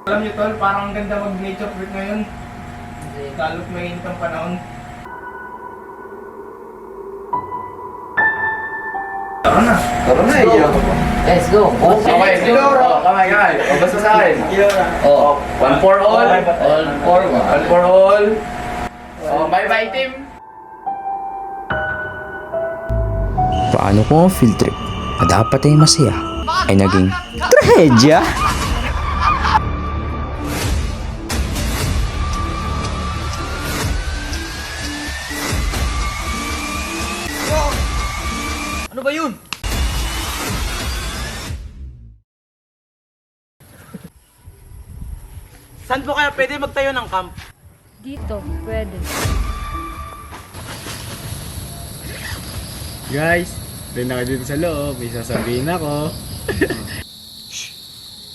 Alam niyo tol, parang ang ganda mag-nature trip ngayon. Lalo't mainit ang panahon. Tara na. Tara na, iyo. Let's go. Okay, siguro. Kamay. O, basta sa akin. Oh, One for all. all for one. One for all. Oh, bye-bye, team. Paano kung ang field trip na dapat ay masaya ay naging trahedya? Ano ba yun? Saan po kaya pwede magtayo ng camp? Dito, pwede. Guys, rin na kayo dito sa loob. May sasabihin ako.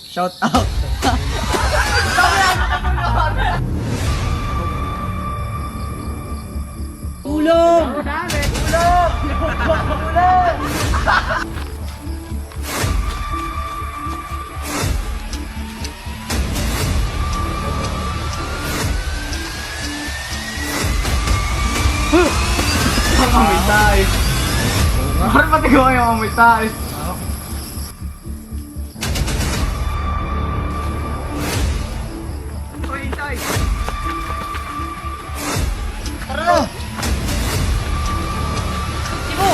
Shout out! Tulong! Amoy tayo. Ano pati ko yung amoy tayo? Amoy tayo. Tara na! Ibo!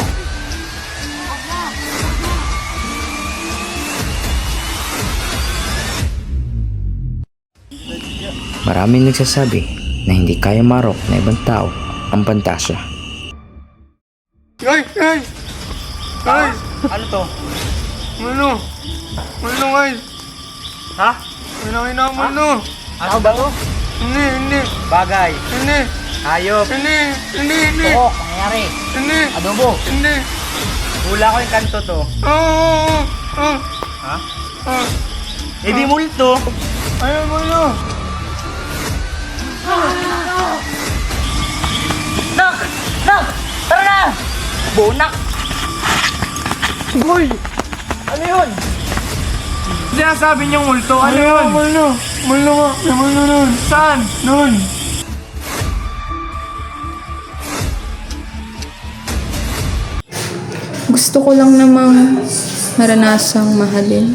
Maraming nagsasabi na hindi kaya marok na ibang tao ang pantasya. Guys! Ano to? Ano? Ano guys? Ha? Ano? Ano ba to? Hindi. Bagay. Hindi. Hayop. Hindi. Oo, nangyari. Hindi. Adobo. Hindi. Hula ko yung kanto to. Oo. Ha? Eh di multo. Ayaw mo na. Nak! Nak! Tara na! Bonak! Boy! Ano yun? Sinasabi niyong multo. Ano yun? Multo nga. Multo nun. Saan? Nun. Gusto ko lang namang maranasang mahalin.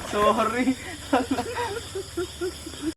Sorry.